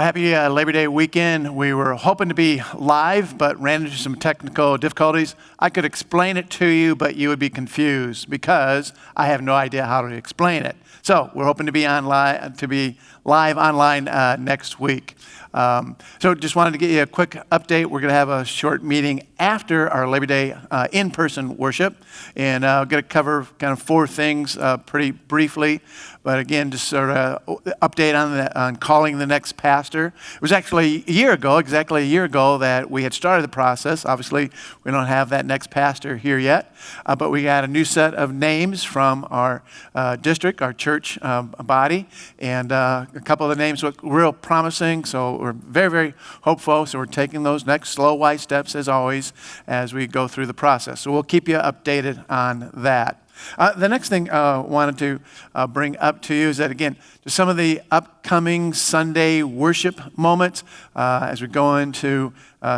happy Labor Day weekend. We were hoping to be live, but ran into some technical difficulties. I could explain it to you, but you would be confused because I have no idea how to explain it. So we're hoping to be live online next week. So just wanted to give you a quick update. We're going to have a short meeting after our Labor Day in-person worship, and I'm going to cover kind of four things pretty briefly. But again, just sort of update on calling the next pastor. It was actually exactly a year ago, that we had started the process. Obviously, we don't have that next pastor here yet, but we got a new set of names from our district, our church body, and a couple of the names look real promising. So we're very, very hopeful. So we're taking those next slow, wise steps, as always, as we go through the process. So we'll keep you updated on that. The next thing I wanted to bring up to you is that, again, just some of the upcoming Sunday worship moments as we go into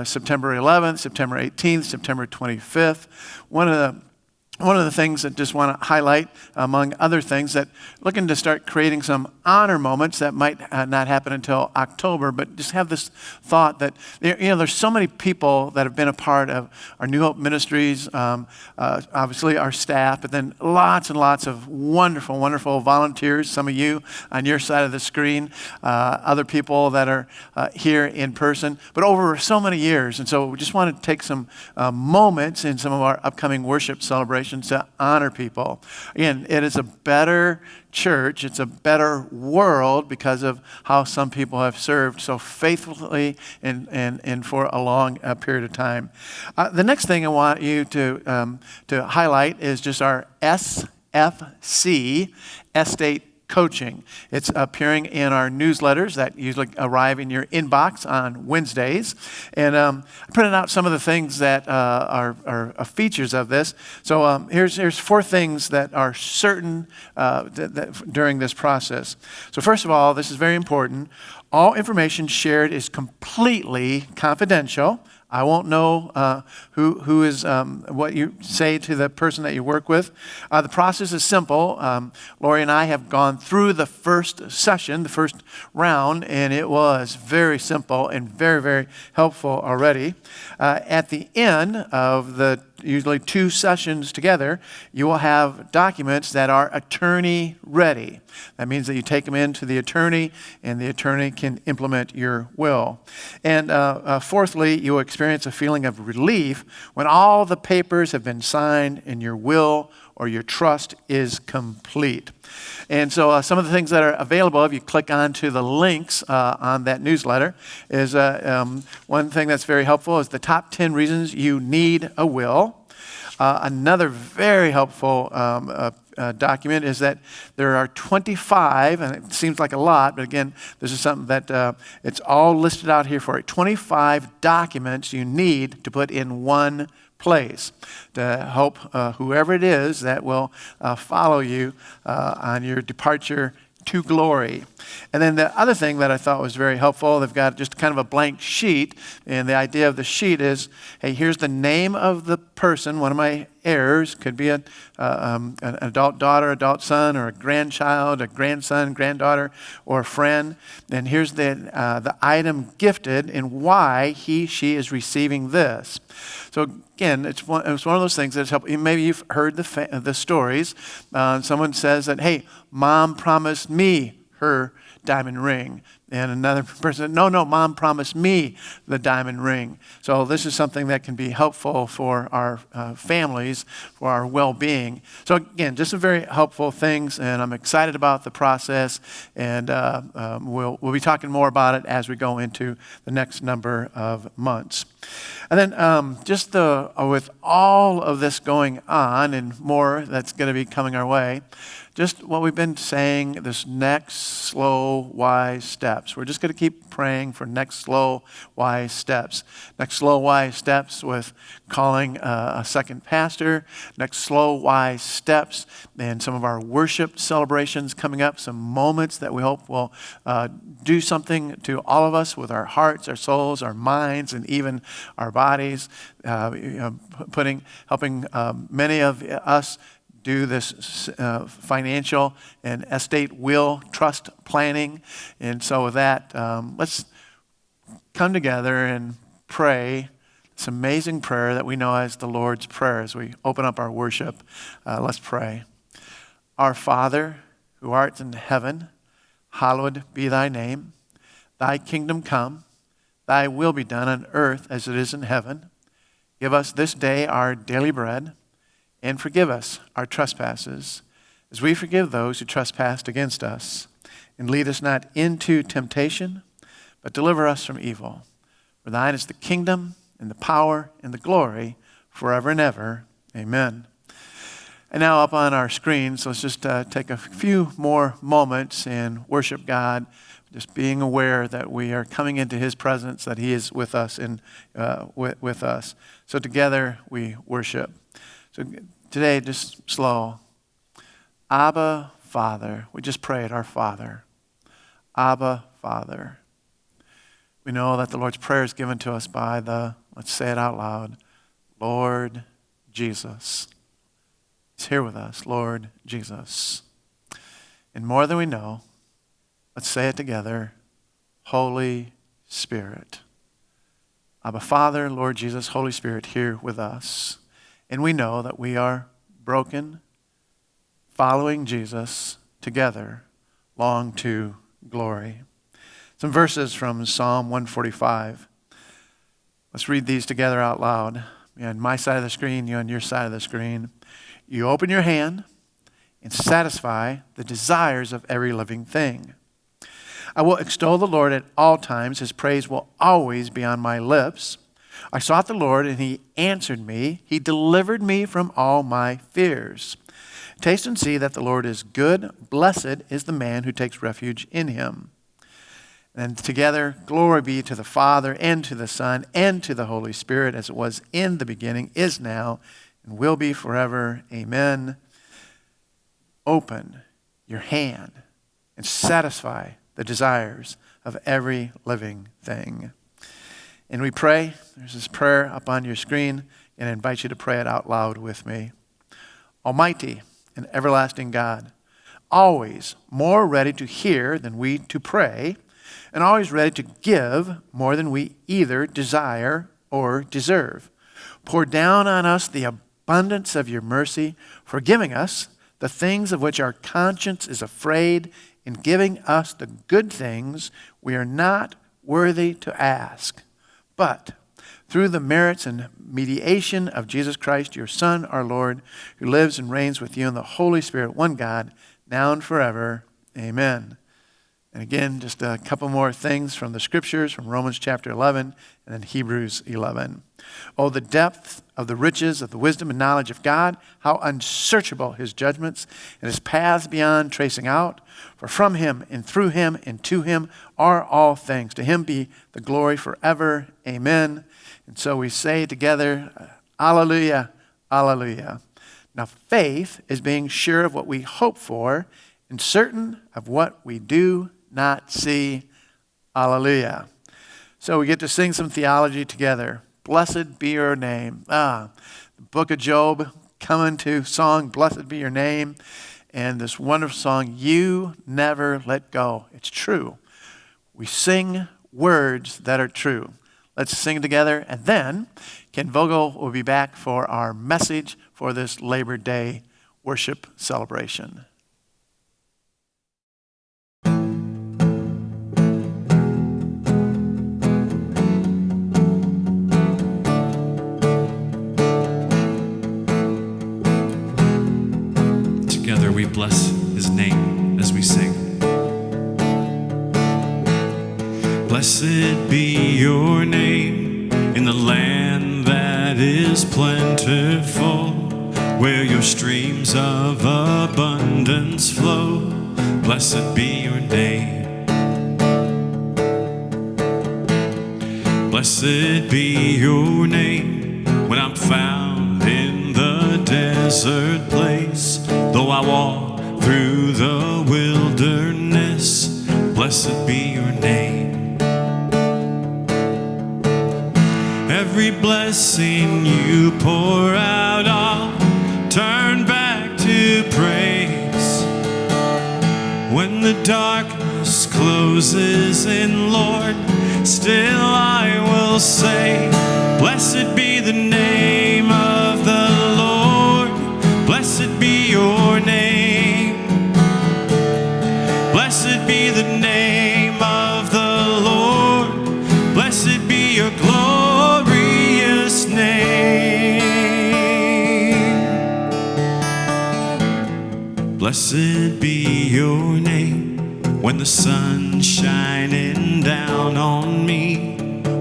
September 11th, September 18th, September 25th. One of the things that just want to highlight, among other things, that looking to start creating some honor moments that might not happen until October, but just have this thought that, there's so many people that have been a part of our New Hope Ministries, obviously our staff, but then lots and lots of wonderful, wonderful volunteers, some of you on your side of the screen, other people that are here in person, but over so many years. And so we just want to take some moments in some of our upcoming worship celebrations to honor people. Again, it is a better church, it's a better world because of how some people have served so faithfully and for a long period of time. The next thing I want you to highlight is just our SFC, Estate Coaching. It's appearing in our newsletters that usually arrive in your inbox on Wednesdays. And I printed out some of the things that are features of this. So here's four things that are certain that during this process. So first of all, this is very important. All information shared is completely confidential. I won't know who is what you say to the person that you work with. The process is simple. Lori and I have gone through the first session, the first round, and it was very simple and very, very helpful already. At the end of the usually 2 sessions together, you will have documents that are attorney ready. That means that you take them into the attorney, and the attorney can implement your will. And fourthly, you will experience a feeling of relief when all the papers have been signed and your will or your trust is complete. And so some of the things that are available, if you click onto the links on that newsletter, is one thing that's very helpful is the top 10 reasons you need a will. Another very helpful document is that there are 25, and it seems like a lot, but again, this is something that it's all listed out here for you. 25 documents you need to put in one place to help whoever it is that will follow you on your departure to glory. And then the other thing that I thought was very helpful, they've got just kind of a blank sheet, and the idea of the sheet is, hey, here's the name of the person, one of my heirs, could be an adult daughter, adult son, or a grandchild, a grandson, granddaughter, or a friend. And here's the item gifted and why she is receiving this. So again, it's one of those things that's helpful. Maybe you've heard the stories. Someone says that, hey, Mom promised me her diamond ring. And another person said, no, Mom promised me the diamond ring. So this is something that can be helpful for our families, for our well-being. So again, just some very helpful things, and I'm excited about the process, and we'll be talking more about it as we go into the next number of months. And then with all of this going on and more that's going to be coming our way, just what we've been saying, this next slow, wise steps. We're just going to keep praying for next slow, wise steps. Next slow, wise steps with calling a second pastor. Next slow, wise steps and some of our worship celebrations coming up. Some moments that we hope will do something to all of us with our hearts, our souls, our minds, and even our bodies. Helping many of us do this financial and estate will trust planning. And so with that, let's come together and pray this amazing prayer that we know as the Lord's Prayer as we open up our worship. Let's pray. Our Father, who art in heaven, hallowed be thy name. Thy kingdom come, thy will be done on earth as it is in heaven. Give us this day our daily bread, and forgive us our trespasses, as we forgive those who trespass against us. And lead us not into temptation, but deliver us from evil. For thine is the kingdom, and the power, and the glory, forever and ever. Amen. And now up on our screens, let's just take a few more moments and worship God, just being aware that we are coming into his presence, that he is with us and with us. So together we worship. So today, just slow. Abba, Father. We just prayed, our Father. Abba, Father. We know that the Lord's Prayer is given to us by let's say it out loud, Lord Jesus. He's here with us, Lord Jesus. And more than we know, let's say it together, Holy Spirit. Abba, Father, Lord Jesus, Holy Spirit, here with us. And we know that we are broken, following Jesus together, long to glory. Some verses from Psalm 145. Let's read these together out loud. On my side of the screen, you on your side of the screen. You open your hand and satisfy the desires of every living thing. I will extol the Lord at all times. His praise will always be on my lips. I sought the Lord, and he answered me. He delivered me from all my fears. Taste and see that the Lord is good. Blessed is the man who takes refuge in him. And together, glory be to the Father, and to the Son, and to the Holy Spirit, as it was in the beginning, is now, and will be forever. Amen. Open your hand and satisfy the desires of every living thing. And we pray, there's this prayer up on your screen, and I invite you to pray it out loud with me. Almighty and everlasting God, always more ready to hear than we to pray, and always ready to give more than we either desire or deserve. Pour down on us the abundance of your mercy, forgiving us the things of which our conscience is afraid, and giving us the good things we are not worthy to ask. But through the merits and mediation of Jesus Christ, your Son, our Lord, who lives and reigns with you in the Holy Spirit, one God, now and forever. Amen. And again, just a couple more things from the scriptures, from Romans chapter 11 and then Hebrews 11. Oh, the depth of the riches of the wisdom and knowledge of God, how unsearchable his judgments and his paths beyond tracing out. For from him and through him and to him are all things. To him be the glory forever. Amen. And so we say together, Alleluia, Alleluia. Now faith is being sure of what we hope for and certain of what we do not see. Alleluia. So we get to sing some theology together. Blessed be your name. The book of Job coming to song, Blessed be your name. And this wonderful song, You Never Let Go. It's true. We sing words that are true. Let's sing together. And then Ken Vogel will be back for our message for this Labor Day worship celebration. Together we bless his name as we sing. Blessed be your name in the land that is plentiful, where your streams of abundance flow. Blessed be your name. Blessed be your name when I'm found in the desert place. Though I walk through the wilderness, blessed be your name. Every blessing you pour out, I'll turn back to praise. When the darkness closes in, Lord, still I will say, blessed be the name of the Lord. Blessed be your name. Blessed be the name of the Lord. Blessed be your glorious name. Blessed be your name when the sun's shining down on me,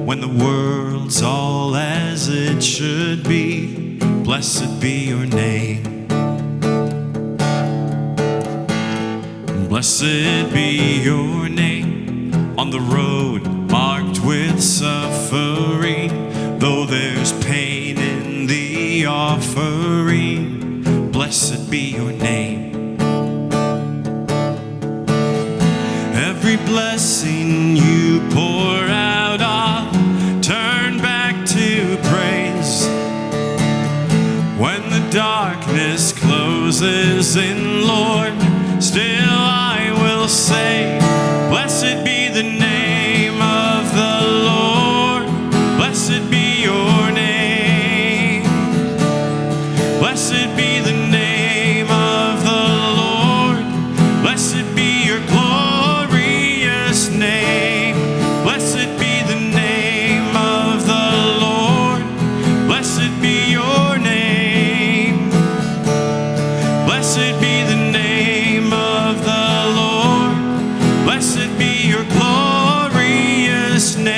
when the world's all as it should be. Blessed be your name. Blessed be your name on the road marked with suffering, though there's pain in the offering. Blessed be your name. Every blessing you pour out, I'll turn back to praise. When the darkness closes in, Lord, still I will say, blessed be the name of the Lord. Blessed be your name. Blessed be the name of the Lord. Blessed be your glorious name. Blessed be the name of the Lord. Blessed be your name. Blessed be the name of the Lord. Blessed be your glorious name.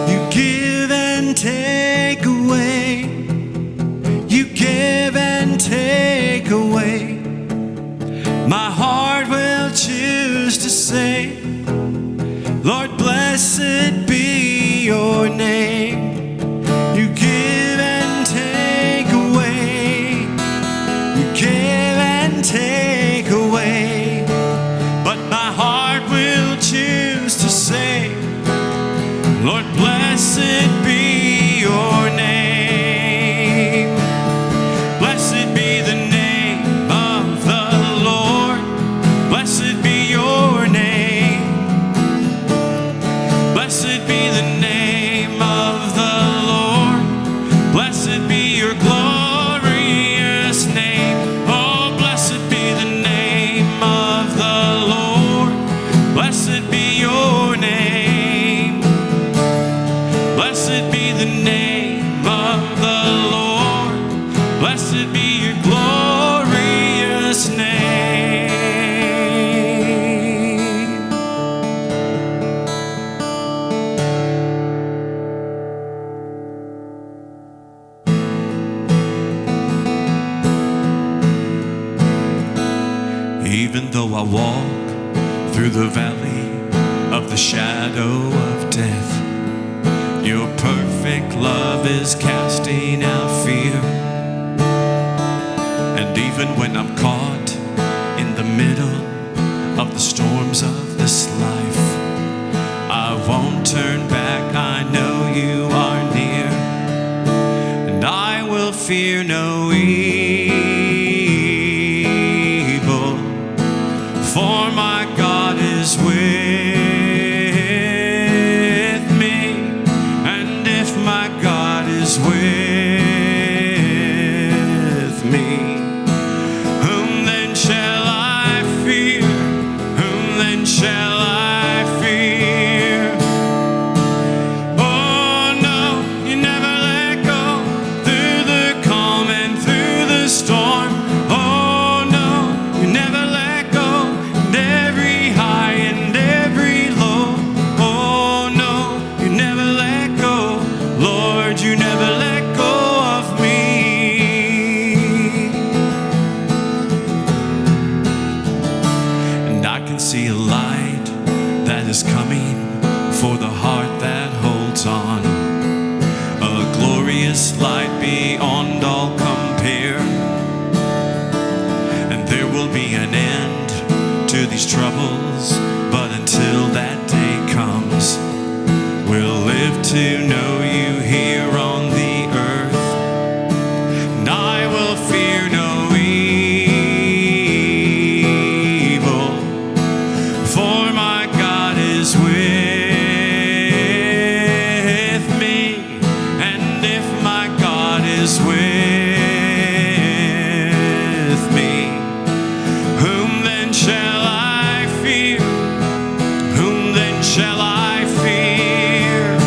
You give and take away. You give and take away. My heart will choose to say, Lord, blessed be your name. You give and take away. You give and take away. But my heart will choose to say, Lord, blessed be your name. Blessed be the name of the Lord. Blessed be your name. Blessed be the name of the Lord. Blessed be your glorious name. Oh, blessed be the name of the Lord. Blessed be your name. Blessed be the name of the Lord. Blessed be your glorious name. Even though I walk through the valley of the shadow of death, your perfect love is casting out fear. And even when I'm caught in the middle of the storms of this life, I won't turn back. I know you are near, and I will fear no evil, for my God is with me. And if my God is with me, whom then shall I fear? Whom then shall I fear? Oh no, you never let go through the calm and through the storm. Oh no, you never let go in every high and every low. Oh no, you never let go. Lord, you never let go of me. And I can see a light that is coming for the heart that holds on, a glorious light beyond all compare. And there will be an end to these troubles, but until that day comes, we'll live to know you here on the earth. And I will fear no evil, for my God is with shall I fear?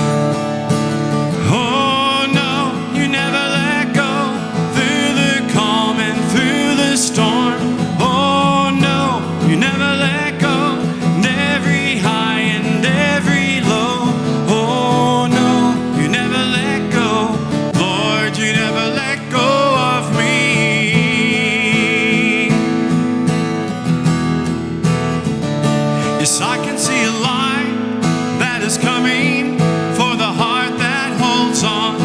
Oh no, you never let go through the calm and through the storm. Oh no, you never let go in every high and every low. Oh no, you never let go. Lord, you never let go of me. Yes, I can see a light that is coming for the heart that holds on,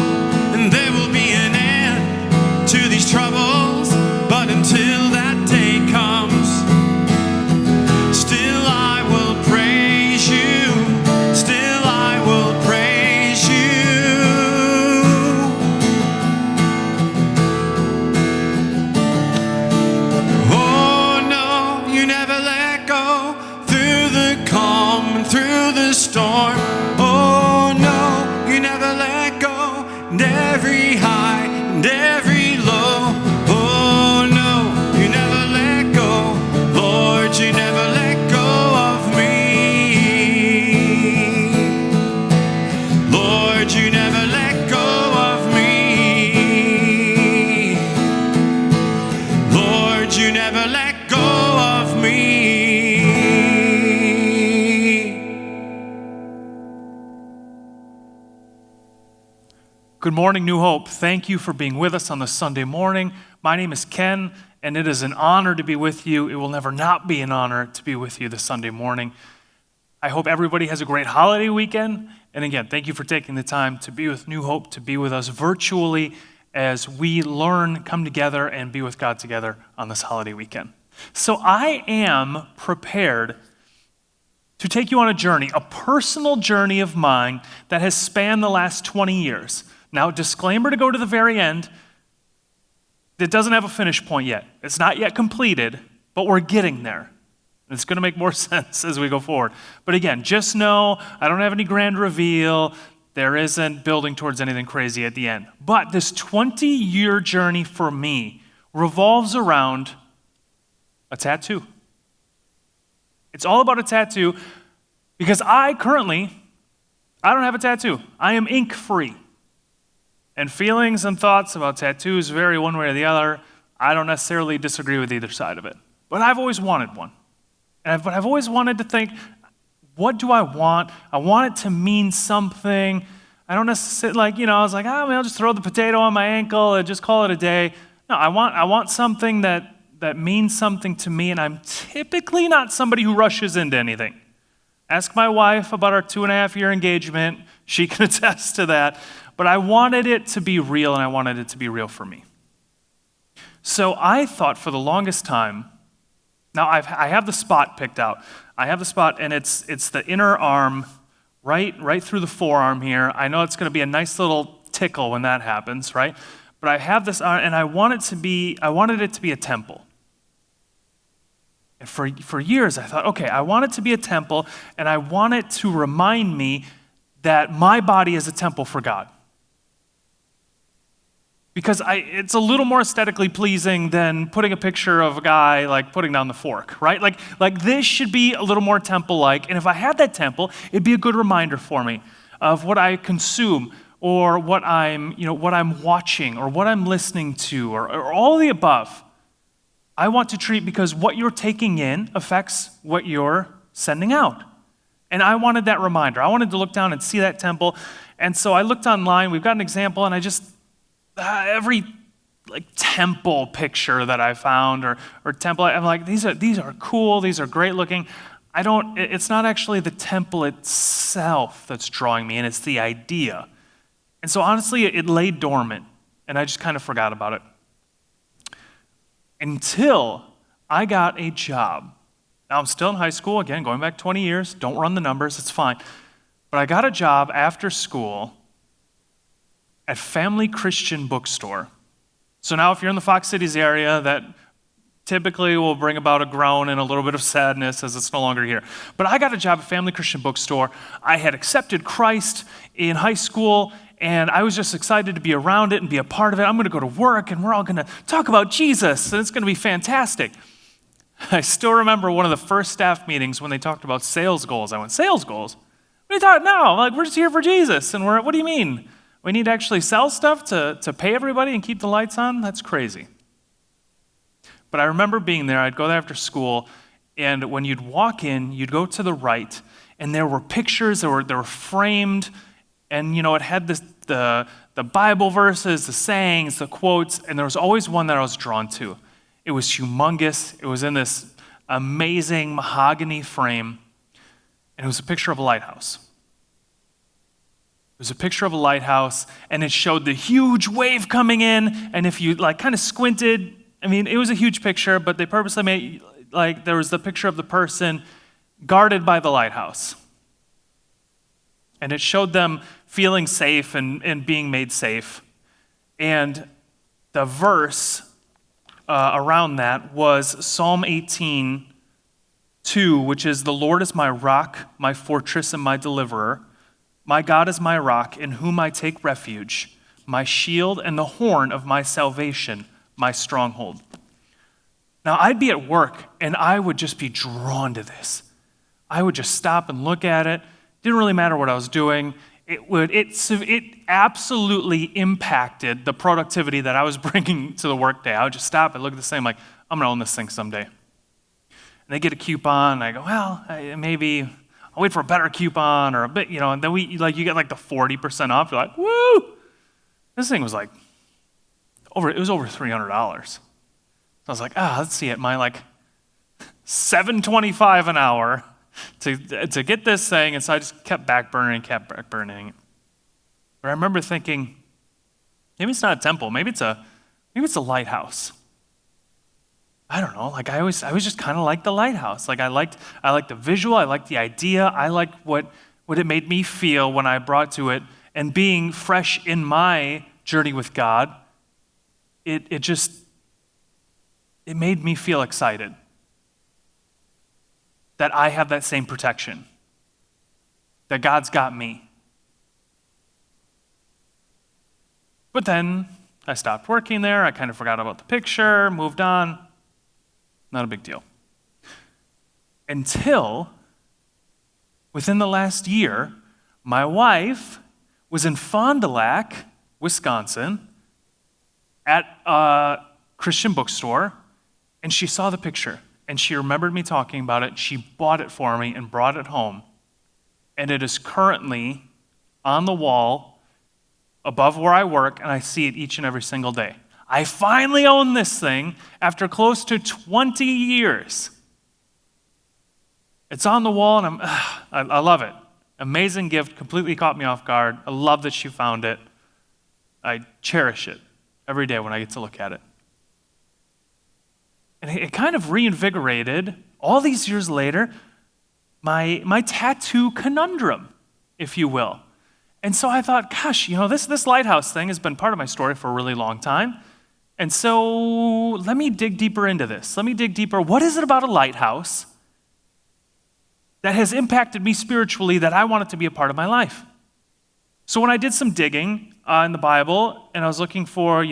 and there will be an end to these troubles, but until that day comes, still I will praise you, still I will praise you. Oh no, you never let go through the calm and through the storm. Oh no, you never let go in every high and every low. Oh no, you never let go. Lord, you never let go of me. Lord, you never let go of me. Lord, you never let go of me. Good morning, New Hope. Thank you for being with us on this Sunday morning. My name is Ken, and it is an honor to be with you. It will never not be an honor to be with you this Sunday morning. I hope everybody has a great holiday weekend. And again, thank you for taking the time to be with New Hope, to be with us virtually as we learn, come together, and be with God together on this holiday weekend. So I am prepared to take you on a journey, a personal journey of mine that has spanned the last 20 years. Now, disclaimer to go to the very end, it doesn't have a finish point yet. It's not yet completed, but we're getting there. It's going to make more sense as we go forward. But again, just know I don't have any grand reveal. There isn't building towards anything crazy at the end. But this 20-year journey for me revolves around a tattoo. It's all about a tattoo because I don't have a tattoo. I am ink-free. And feelings and thoughts about tattoos vary one way or the other. I don't necessarily disagree with either side of it. But I've always wanted one. But I've always wanted to think, what do I want? I want it to mean something. I don't necessarily, I was like, I'll just throw the potato on my ankle and just call it a day. No, I want something that means something to me, and I'm typically not somebody who rushes into anything. Ask my wife about our 2.5-year engagement. She can attest to that. But I wanted it to be real, and I wanted it to be real for me. So I thought for the longest time, now I have the spot picked out. I have the spot, and it's the inner arm, right through the forearm here. I know it's going to be a nice little tickle when that happens, right? But I have this, and I wanted it to be a temple. And for years, I thought, okay, I want it to be a temple, and I want it to remind me that my body is a temple for God. Because it's a little more aesthetically pleasing than putting a picture of a guy like putting down the fork, right? Like this should be a little more temple-like, and if I had that temple, it'd be a good reminder for me of what I consume, or what I'm watching, or what I'm listening to, or all the above. I want to treat, because what you're taking in affects what you're sending out. And I wanted that reminder. I wanted to look down and see that temple. And so I looked online. We've got an example, and I just, every temple picture that I found or temple, I'm like, these are cool. These are great looking. It's not actually the temple itself that's drawing me, and it's the idea. And so honestly, it lay dormant, and I just kind of forgot about it. Until I got a job. Now, I'm still in high school, again, going back 20 years. Don't run the numbers, it's fine. But I got a job after school at Family Christian Bookstore. So now if you're in the Fox Cities area, that typically will bring about a groan and a little bit of sadness as it's no longer here. But I got a job at Family Christian Bookstore. I had accepted Christ in high school, and I was just excited to be around it and be a part of it. I'm going to go to work, and we're all going to talk about Jesus, and it's going to be fantastic. I still remember one of the first staff meetings when they talked about sales goals. I went, sales goals? What are you talking now? Like, we're just here for Jesus. And what do you mean? We need to actually sell stuff to pay everybody and keep the lights on? That's crazy. But I remember being there. I'd go there after school, and when you'd walk in, you'd go to the right, and there were pictures that were framed, and it had the Bible verses, the sayings, the quotes, and there was always one that I was drawn to. It was humongous. It was in this amazing mahogany frame, and it was a picture of a lighthouse. It was a picture of a lighthouse, and it showed the huge wave coming in, and if you kind of squinted, it was a huge picture, but they purposely made, there was the picture of the person guarded by the lighthouse. And it showed them feeling safe and being made safe. And the verse around that was Psalm 18:2, which is, "The Lord is my rock, my fortress, and my deliverer. My God is my rock, in whom I take refuge, my shield and the horn of my salvation, my stronghold." Now, I'd be at work, and I would just be drawn to this. I would just stop and look at it. Didn't really matter what I was doing. It absolutely impacted the productivity that I was bringing to the workday. I would just stop and look at this thing, like, I'm going to own this thing someday. And they get a coupon, and I go, well, maybe I'll wait for a better coupon or a bit, and then you get the 40% off. You're like, woo! This thing was it was over $300. So I was like, let's see it. My $7.25 an hour to get this thing, and so I just kept back burning it. But I remember thinking, maybe it's not a temple, maybe it's a lighthouse. I don't know. I was just kind of like the lighthouse. I liked the visual, I liked the idea, I liked what it made me feel when I brought to it, and being fresh in my journey with God, it made me feel excited that I have that same protection, that God's got me. But then I stopped working there. I kind of forgot about the picture, moved on. Not a big deal. Until within the last year, my wife was in Fond du Lac, Wisconsin, at a Christian bookstore, and she saw the picture, and she remembered me talking about it. She bought it for me and brought it home, and it is currently on the wall above where I work, and I see it each and every single day. I finally own this thing after close to 20 years. It's on the wall, and I love it. Amazing gift, completely caught me off guard. I love that she found it. I cherish it every day when I get to look at it. And it kind of reinvigorated, all these years later, my tattoo conundrum, if you will. And so I thought, gosh, this lighthouse thing has been part of my story for a really long time. And so let me dig deeper into this. Let me dig deeper. What is it about a lighthouse that has impacted me spiritually that I want it to be a part of my life? So when I did some digging in the Bible, and I was looking for,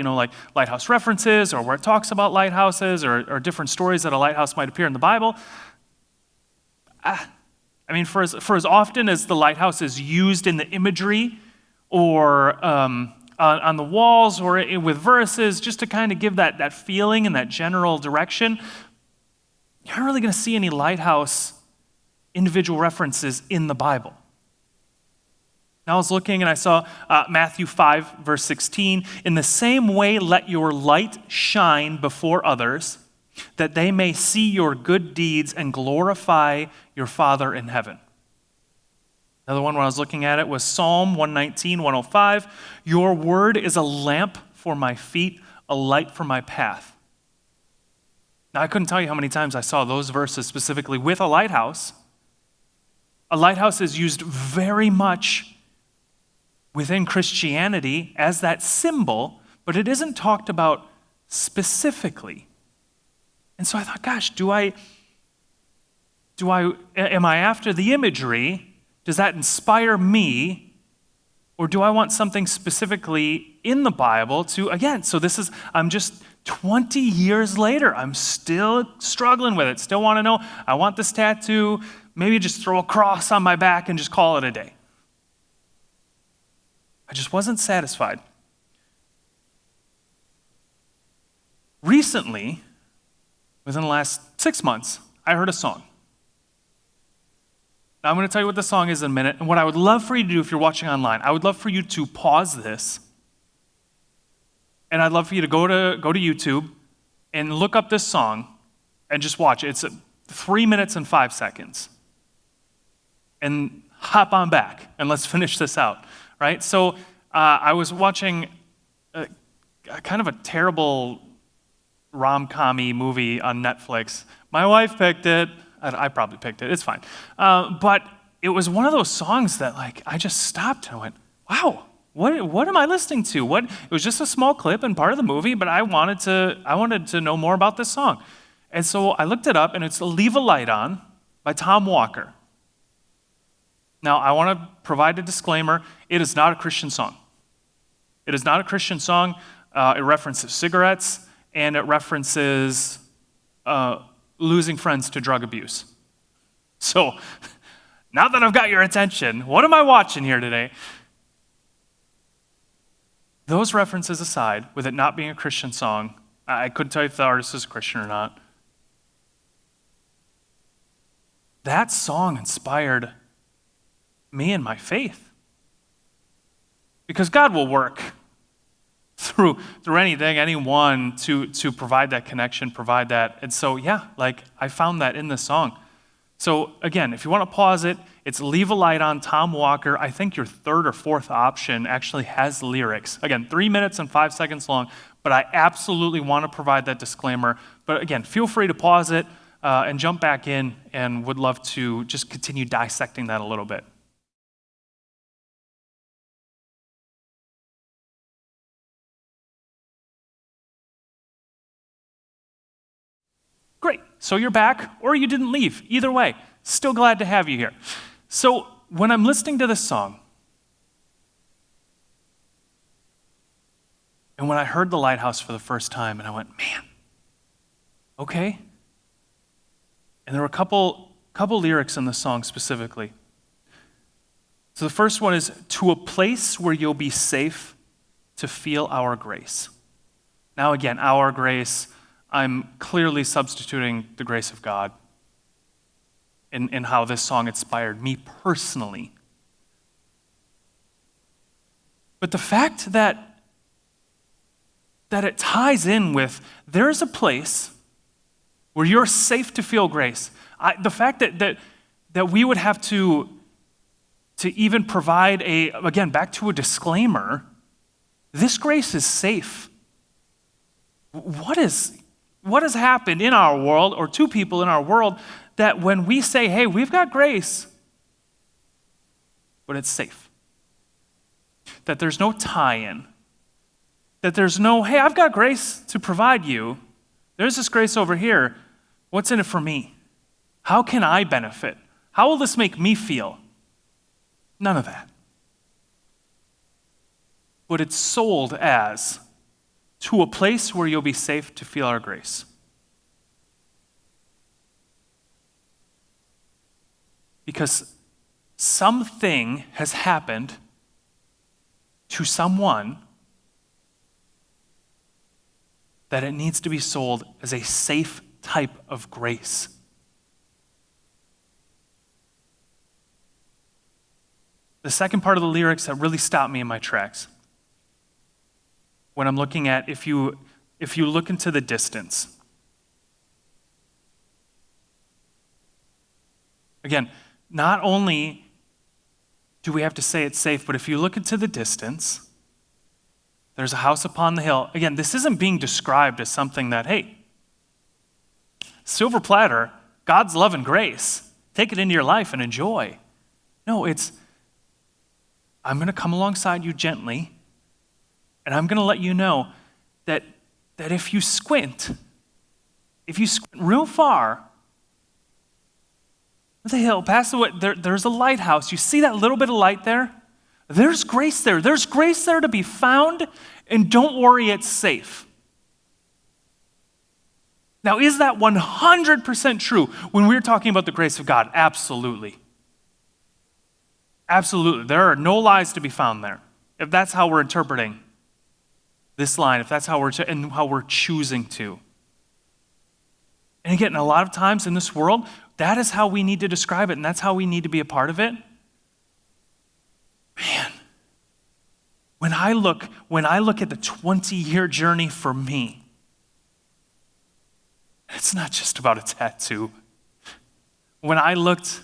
lighthouse references or where it talks about lighthouses or different stories that a lighthouse might appear in the Bible, for as often as the lighthouse is used in the imagery or on the walls or with verses, just to kind of give that feeling and that general direction, you're not really going to see any lighthouse individual references in the Bible. Now I was looking and I saw Matthew 5, verse 16, "In the same way let your light shine before others, that they may see your good deeds and glorify your Father in heaven." Another one when I was looking at it was Psalm 119, 105, "Your word is a lamp for my feet, a light for my path." Now I couldn't tell you how many times I saw those verses specifically with a lighthouse. A lighthouse is used very much within Christianity as that symbol, but it isn't talked about specifically. And so I thought, gosh, am I after the imagery? Does that inspire me? Or do I want something specifically in the Bible to, again, I'm just 20 years later, I'm still struggling with it, still want to know, I want this tattoo, maybe just throw a cross on my back and just call it a day. I just wasn't satisfied. Recently, within the last 6 months, I heard a song. Now, I'm going to tell you what the song is in a minute, and what I would love for you to do if you're watching online, I would love for you to pause this, and I'd love for you to go to YouTube and look up this song and just watch it. It's 3 minutes and 5 seconds. And hop on back, and let's finish this out, right? So I was watching kind of a terrible rom-com-y movie on Netflix. My wife picked it. I probably picked it. It's fine. But it was one of those songs that, like, I just stopped and went, wow, what am I listening to? It was just a small clip and part of the movie, but I wanted to know more about this song. And so I looked it up, and it's "Leave a Light On" by Tom Walker. Now, I want to provide a disclaimer. It is not a Christian song. It is not a Christian song. It references cigarettes, and it references losing friends to drug abuse. So, now that I've got your attention, what am I watching here today? Those references aside, with it not being a Christian song, I couldn't tell you if the artist is a Christian or not. That song inspired me and my faith. Because God will work through anything, anyone to provide that connection, provide that. And so, yeah, like I found that in this song. So again, if you want to pause it, it's "Leave a Light On," Tom Walker. I think your third or fourth option actually has lyrics. Again, 3 minutes and 5 seconds long, but I absolutely want to provide that disclaimer. But again, feel free to pause it and jump back in, and would love to just continue dissecting that a little bit. Great. So you're back, or you didn't leave. Either way, still glad to have you here. So when I'm listening to this song, and when I heard "The Lighthouse" for the first time, and I went, man, okay. And there were a couple lyrics in the song specifically. So the first one is, "To a place where you'll be safe to feel our grace." Now again, our grace, I'm clearly substituting the grace of God in how this song inspired me personally. But the fact that it ties in with, there's a place where you're safe to feel grace. The fact that we would have to even provide again, back to a disclaimer, this grace is safe. What has happened in our world, or to people in our world, that when we say, hey, we've got grace, but it's safe? That there's no tie-in. That there's no, hey, I've got grace to provide you. There's this grace over here. What's in it for me? How can I benefit? How will this make me feel? None of that. But it's sold as, to a place where you'll be safe to feel our grace. Because something has happened to someone that it needs to be sold as a safe type of grace. The second part of the lyrics that really stopped me in my tracks, when I'm looking at, if you look into the distance. Again, not only do we have to say it's safe, but if you look into the distance, there's a house upon the hill. Again, this isn't being described as something that, hey, silver platter, God's love and grace, take it into your life and enjoy. No, it's, I'm going to come alongside you gently, and I'm going to let you know that if you squint real far, the hill, past the way, there's a lighthouse. You see that little bit of light there? There's grace there. There's grace there to be found, and don't worry, it's safe. Now, is that 100% true when we're talking about the grace of God? Absolutely. Absolutely. There are no lies to be found there. If that's how we're interpreting this line, if that's how we're choosing to. And again, a lot of times in this world, that is how we need to describe it, and that's how we need to be a part of it. Man, when I look at the 20-year journey for me, it's not just about a tattoo. When I looked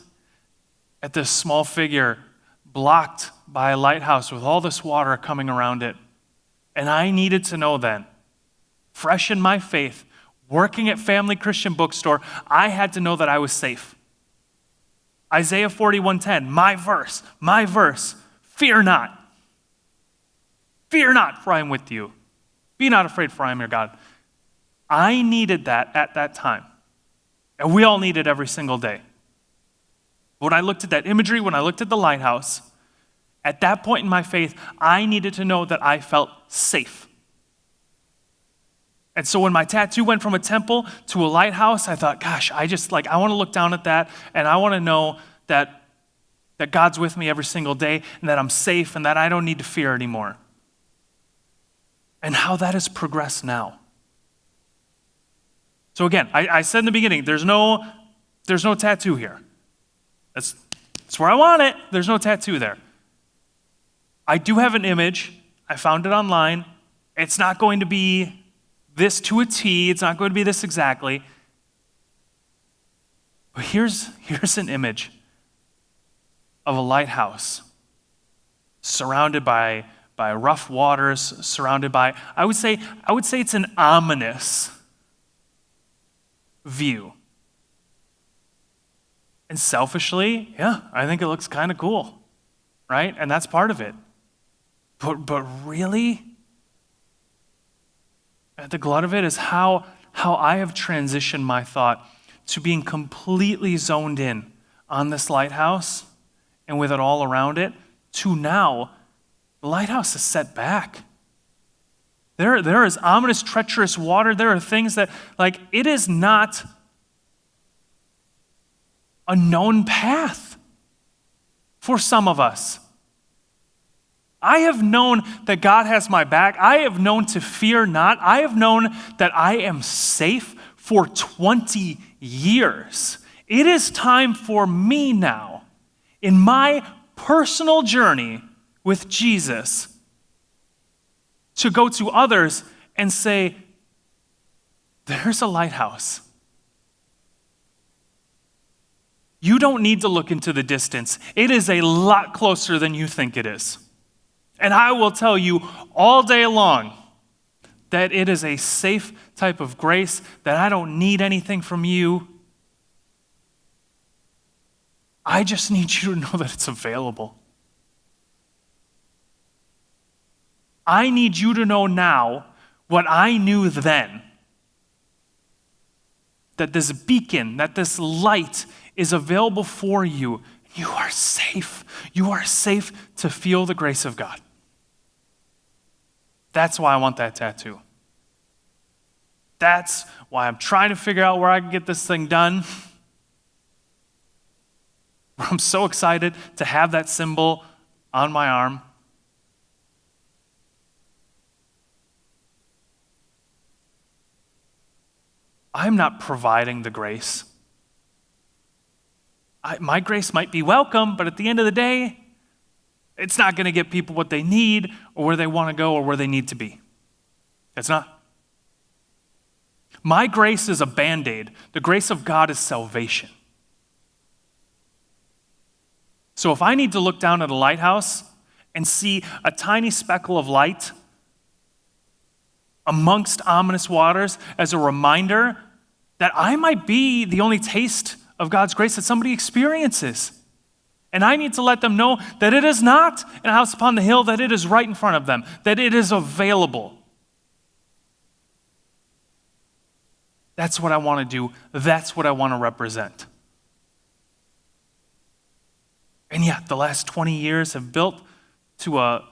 at this small figure blocked by a lighthouse with all this water coming around it, and I needed to know then, fresh in my faith, working at Family Christian Bookstore, I had to know that I was safe. Isaiah 41:10, my verse, fear not. Fear not, for I am with you. Be not afraid, for I am your God. I needed that at that time. And we all need it every single day. When I looked at that imagery, when I looked at the lighthouse, at that point in my faith, I needed to know that I felt safe. And so when my tattoo went from a temple to a lighthouse, I thought, gosh, I want to look down at that, and I want to know that God's with me every single day, and that I'm safe, and that I don't need to fear anymore. And how that has progressed now. So again, I said in the beginning, there's no tattoo here. That's where I want it. There's no tattoo there. I do have an image. I found it online. It's not going to be this to a T. It's not going to be this exactly. But here's an image of a lighthouse surrounded by rough waters, surrounded by, I would say it's an ominous view. And selfishly, yeah, I think it looks kind of cool, right? And that's part of it. But really, at the glut of it is how I have transitioned my thought to being completely zoned in on this lighthouse and with it all around it, to now, the lighthouse is set back. There is ominous, treacherous water. There are things that, it is not a known path for some of us. I have known that God has my back. I have known to fear not. I have known that I am safe for 20 years. It is time for me now, in my personal journey with Jesus, to go to others and say, there's a lighthouse. You don't need to look into the distance. It is a lot closer than you think it is. And I will tell you all day long that it is a safe type of grace, that I don't need anything from you. I just need you to know that it's available. I need you to know now what I knew then. That this beacon, that this light is available for you. You are safe. You are safe to feel the grace of God. That's why I want that tattoo. That's why I'm trying to figure out where I can get this thing done. I'm so excited to have that symbol on my arm. I'm not providing the grace. My grace might be welcome, but at the end of the day, it's not going to get people what they need or where they want to go or where they need to be. It's not. My grace is a Band-Aid. The grace of God is salvation. So if I need to look down at a lighthouse and see a tiny speckle of light amongst ominous waters as a reminder that I might be the only taste of God's grace that somebody experiences. And I need to let them know that it is not a house upon the hill, that it is right in front of them, that it is available. That's what I want to do. That's what I want to represent. And yeah, the last 20 years have built to a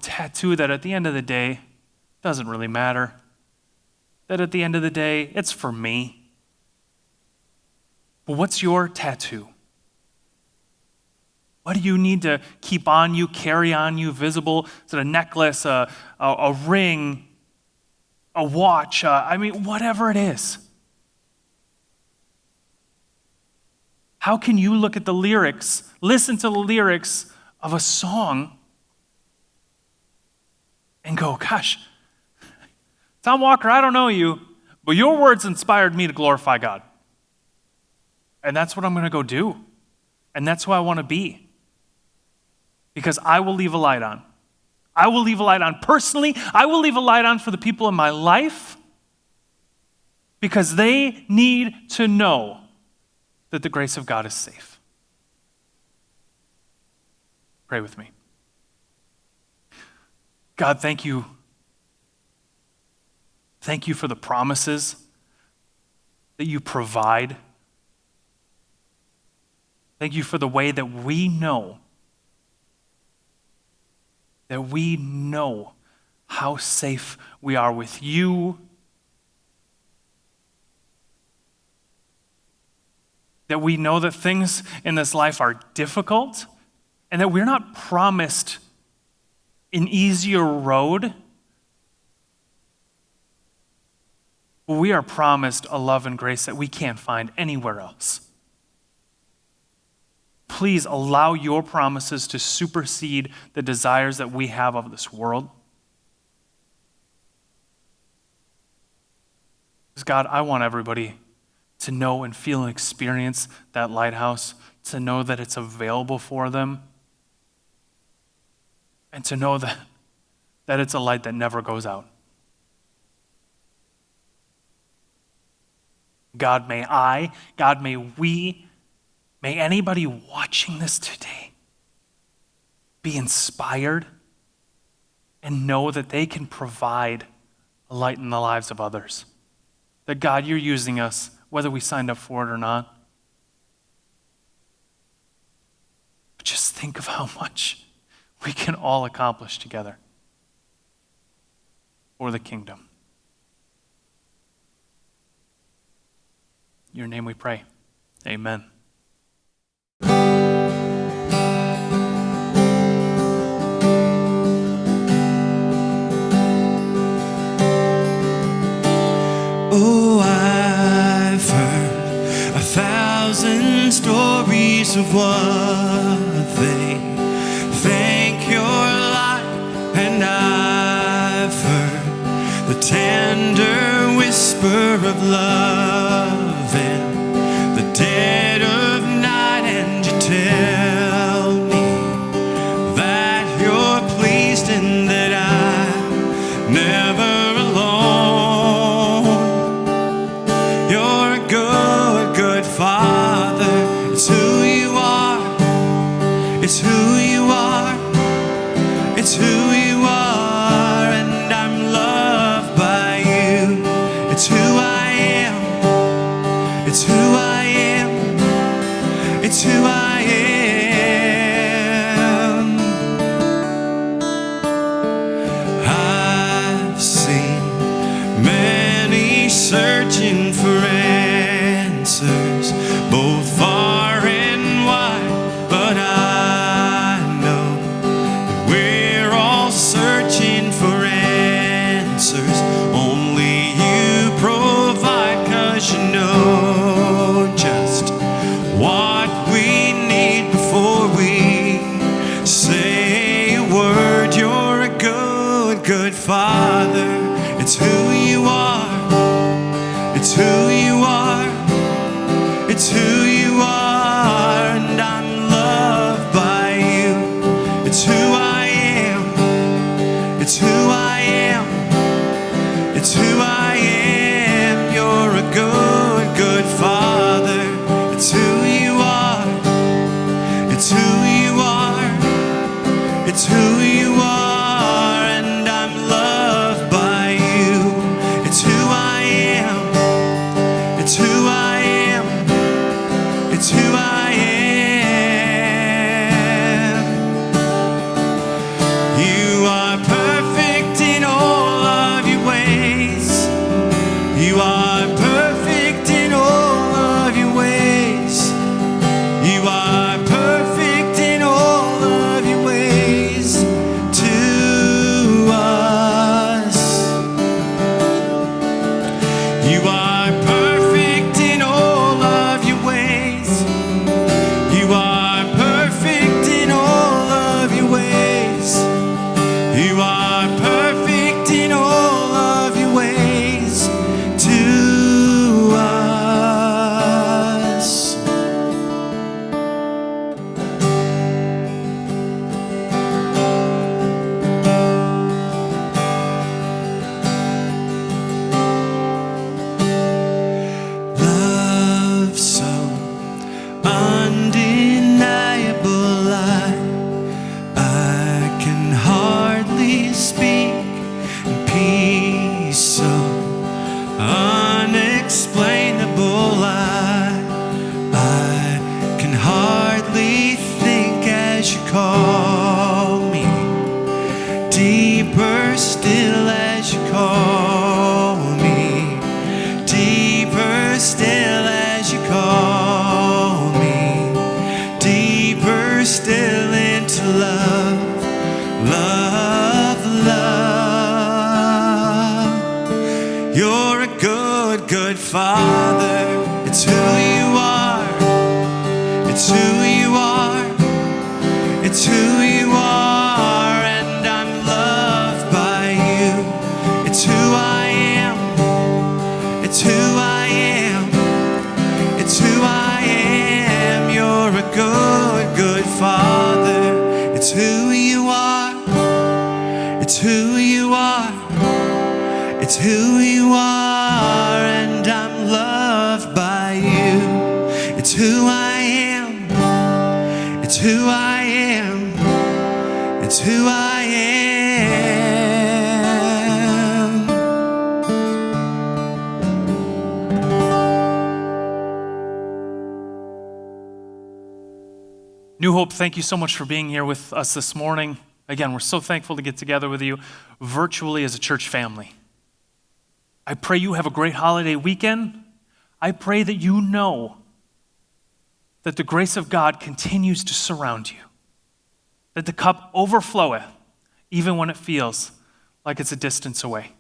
tattoo that at the end of the day doesn't really matter. That at the end of the day, it's for me. But what's your tattoo? What do you need to keep on you, carry on you, visible? Is it a necklace, a ring, a watch? Whatever it is. How can you look at the lyrics, listen to the lyrics of a song and go, gosh, Tom Walker, I don't know you, but your words inspired me to glorify God. And that's what I'm going to go do. And that's who I want to be. Because I will leave a light on. I will leave a light on personally. I will leave a light on for the people in my life because they need to know that the grace of God is safe. Pray with me. God, thank you. Thank you for the promises that you provide. Thank you for the way that we know how safe we are with you. That we know that things in this life are difficult and that we're not promised an easier road. But we are promised a love and grace that we can't find anywhere else. Please allow your promises to supersede the desires that we have of this world. Because God, I want everybody to know and feel and experience that lighthouse, to know that it's available for them, and to know that it's a light that never goes out. God, may we, may anybody watching this today be inspired and know that they can provide a light in the lives of others. That God, you're using us, whether we signed up for it or not. But just think of how much we can all accomplish together for the kingdom. In your name we pray. Amen. Oh, I've heard 1,000 stories of what they think you're like, and I've heard the tender whisper of love in the dead of night, and you tell me that you're pleased and that I'm never alone. You're a good, good Father. It's who you are. It's who you are. It's who you are, and I'm loved by you. It's who I am. It's who I am. It's who I am. I've seen many searching for answers, both far and wide, but I know that we're all searching for answers. Only you provide, 'cause you know just what we need before we say a word. You're a good, good Father. It's who you are. It's who you are. It's who you are, and I'm loved by you. It's who I am. It's who I am. It's who I am. You're a good, good Father. It's who you are. It's who you are. It's who you are, and I'm loved by you. It's who I am. It's who I am. It's who I am. You are perfect in all of your ways. You are perfect in all of your ways. call me, deeper still as you call me, deeper still as you call me, deeper still into love, love, love. You're a good, good Father. It's who you are. It's who you are. It's who you are, and I'm loved by you. It's who I am. It's who I am. It's who I am. You're a good, good Father. It's who you are. It's who you are. It's who you are, and I'm loved by you. It's who I am. It's who I am. It's who I am. New Hope, thank you so much for being here with us this morning. Again, we're so thankful to get together with you virtually as a church family. I pray you have a great holiday weekend. I pray that you know that the grace of God continues to surround you, that the cup overfloweth even when it feels like it's a distance away.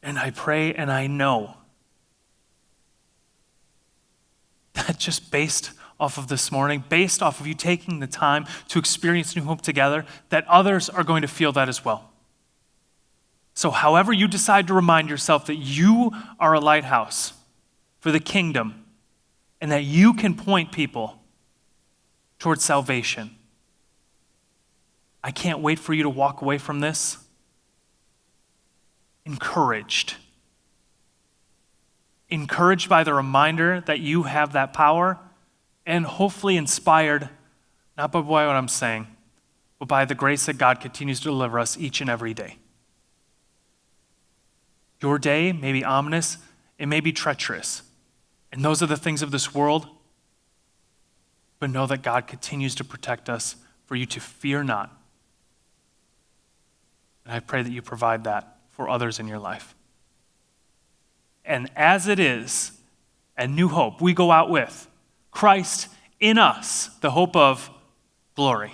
And I pray and I know that just based off of this morning, based off of you taking the time to experience New Hope together, that others are going to feel that as well. So however you decide to remind yourself that you are a lighthouse for the kingdom and that you can point people towards salvation, I can't wait for you to walk away from this encouraged by the reminder that you have that power, and hopefully inspired, not by what I'm saying, but by the grace that God continues to deliver us each and every day. Your day may be ominous, it may be treacherous, and those are the things of this world, but know that God continues to protect us for you to fear not. And I pray that you provide that for others in your life. And as it is, at New Hope, we go out with Christ in us, the hope of glory.